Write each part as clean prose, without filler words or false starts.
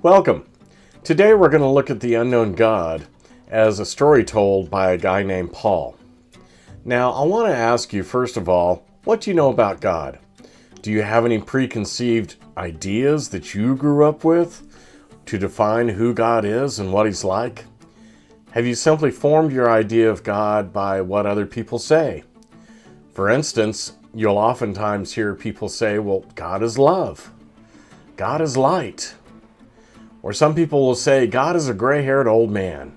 Welcome. Today we're going to look at the unknown God as a story told by a guy named Paul. Now, I want to ask you, first of all, what do you know about God? Do you have any preconceived ideas that you grew up with to define who God is and what He's like? Have you simply formed your idea of God by what other people say? For instance, you'll oftentimes hear people say, well, God is love. God is light. Or some people will say, God is a gray-haired old man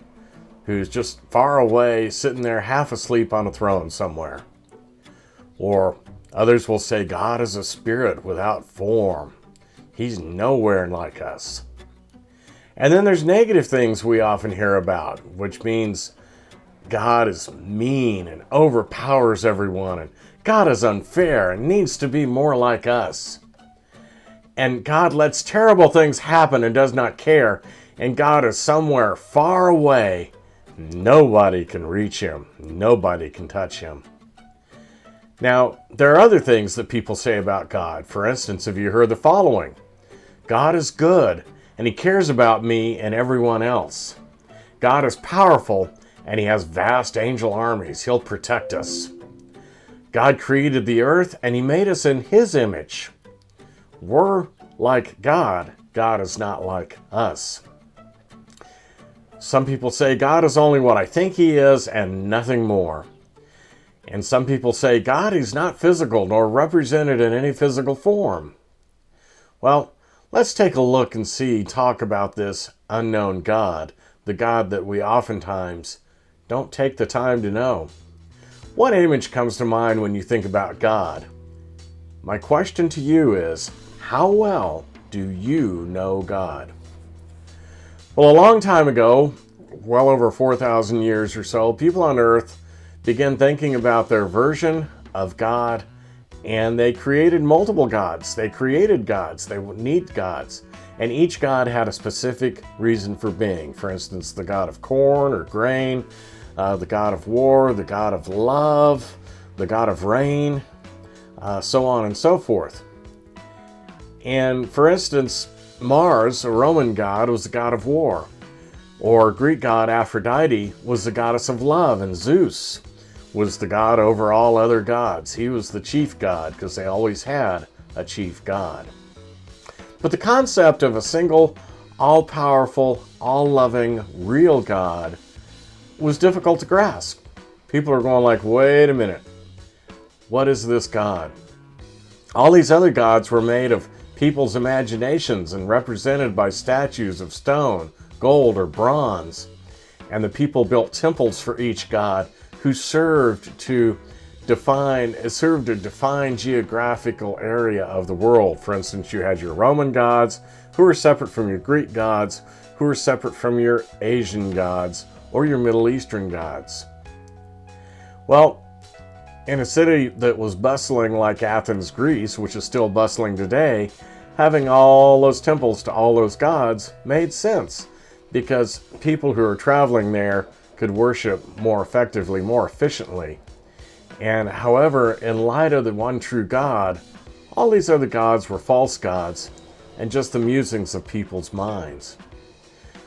who's just far away, sitting there half asleep on a throne somewhere. Or others will say, God is a spirit without form. He's nowhere like us. And then there's negative things we often hear about, which means God is mean and overpowers everyone, and God is unfair and needs to be more like us. And God lets terrible things happen and does not care. And God is somewhere far away. Nobody can reach Him. Nobody can touch Him. Now, there are other things that people say about God. For instance, have you heard the following? God is good, and He cares about me and everyone else. God is powerful, and He has vast angel armies. He'll protect us. God created the earth, and He made us in His image. We're like God. God is not like us. Some people say God is only what I think He is and nothing more. And some people say God is not physical nor represented in any physical form. Well, let's take a look and talk about this unknown God, the God that we oftentimes don't take the time to know. What image comes to mind when you think about God? My question to you is, how well do you know God? Well, a long time ago, well over 4,000 years or so, people on earth began thinking about their version of God, and they created multiple gods. They created gods. They need gods. And each god had a specific reason for being. For instance, the god of corn or grain, the god of war, the god of love, the god of rain, so on and so forth. And for instance, Mars, a Roman god, was the god of war. Or Greek god Aphrodite was the goddess of love, and Zeus was the god over all other gods. He was the chief god because they always had a chief god. But the concept of a single, all-powerful, all-loving, real God was difficult to grasp. People are going like, wait a minute, what is this God? All these other gods were made of people's imaginations and represented by statues of stone, gold, or bronze. And the people built temples for each god who served to define geographical area of the world. For instance, you had your Roman gods who were separate from your Greek gods, who were separate from your Asian gods or your Middle Eastern gods. Well, in a city that was bustling like Athens, Greece, which is still bustling today, having all those temples to all those gods made sense because people who are traveling there could worship more effectively, more efficiently. And however, in light of the one true God, all these other gods were false gods and just the musings of people's minds.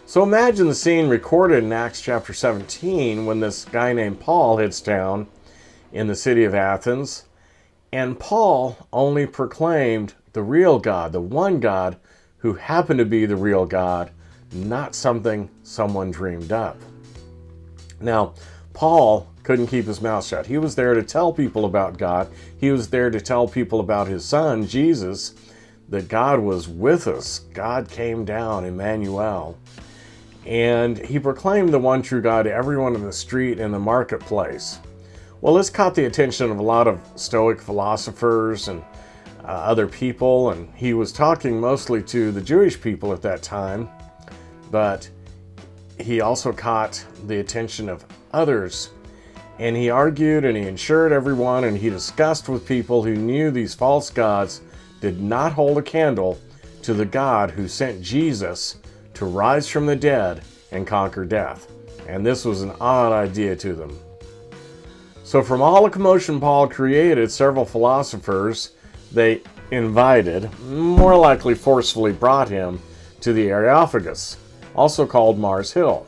So imagine the scene recorded in Acts chapter 17 when this guy named Paul hits town in the city of Athens, and Paul only proclaimed the real God, the one God who happened to be the real God, not something someone dreamed up. Now, Paul couldn't keep his mouth shut. He was there to tell people about God. He was there to tell people about his son, Jesus, that God was with us. God came down, Emmanuel. And he proclaimed the one true God to everyone in the street and the marketplace. Well, this caught the attention of a lot of Stoic philosophers and other people, and he was talking mostly to the Jewish people at that time, but he also caught the attention of others. And he argued and he assured everyone and he discussed with people who knew these false gods did not hold a candle to the God who sent Jesus to rise from the dead and conquer death. And this was an odd idea to them. So from all the commotion Paul created, several philosophers they invited, more likely forcefully brought him to the Areopagus, also called Mars Hill.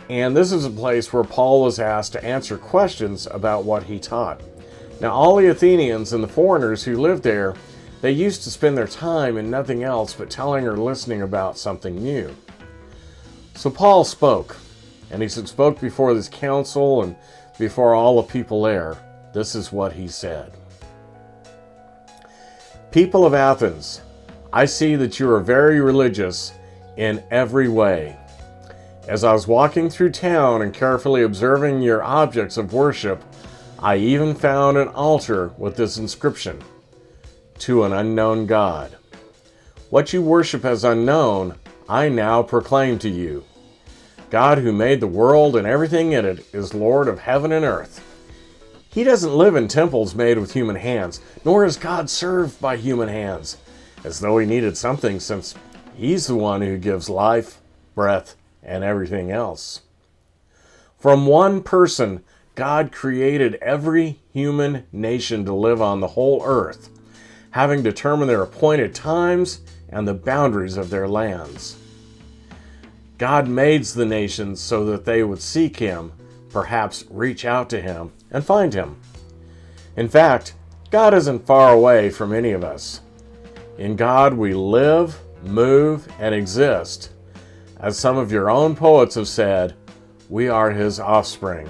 And this is a place where Paul was asked to answer questions about what he taught. Now, all the Athenians and the foreigners who lived there, they used to spend their time in nothing else but telling or listening about something new. So Paul spoke, and he spoke before this council and before all the people there. This is what he said. People of Athens, I see that you are very religious in every way. As I was walking through town and carefully observing your objects of worship, I even found an altar with this inscription, to an unknown God. What you worship as unknown, I now proclaim to you. God who made the world and everything in it is Lord of heaven and earth. He doesn't live in temples made with human hands, nor is God served by human hands, as though he needed something, since he's the one who gives life, breath, and everything else. From one person, God created every human nation to live on the whole earth, having determined their appointed times and the boundaries of their lands. God made the nations so that they would seek him, perhaps reach out to him, and find him. In fact, God isn't far away from any of us. In God we live, move, and exist. As some of your own poets have said, we are his offspring.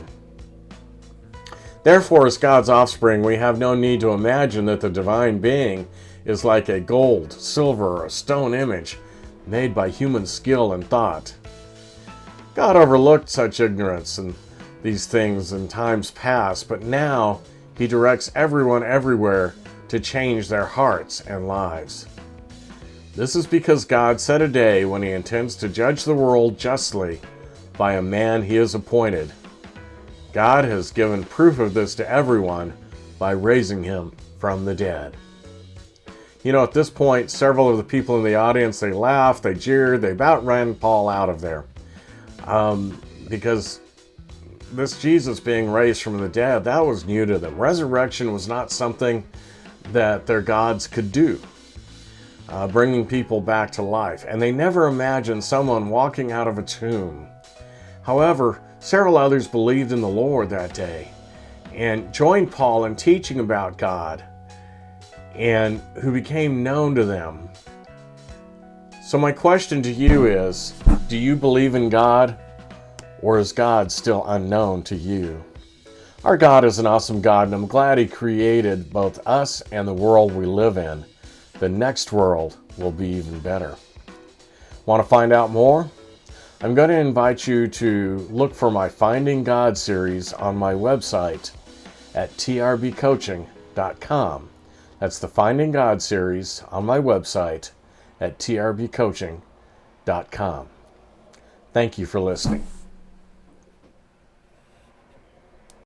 Therefore, as God's offspring, we have no need to imagine that the divine being is like a gold, silver, or stone image made by human skill and thought. God overlooked such ignorance and these things in times past, but now he directs everyone everywhere to change their hearts and lives. This is because God set a day when he intends to judge the world justly by a man he has appointed. God has given proof of this to everyone by raising him from the dead. You know, at this point, several of the people in the audience, they laughed, they jeered, they about ran Paul out of there. Because this Jesus being raised from the dead, that was new to them. Resurrection was not something that their gods could do, bringing people back to life. And they never imagined someone walking out of a tomb. However, several others believed in the Lord that day and joined Paul in teaching about God, and who became known to them. So my question to you is, do you believe in God, or is God still unknown to you? Our God is an awesome God, and I'm glad he created both us and the world we live in. The next world will be even better. Want to find out more? I'm going to invite you to look for my Finding God series on my website at trbcoaching.com. That's the Finding God series on my website at trbcoaching.com. Thank you for listening.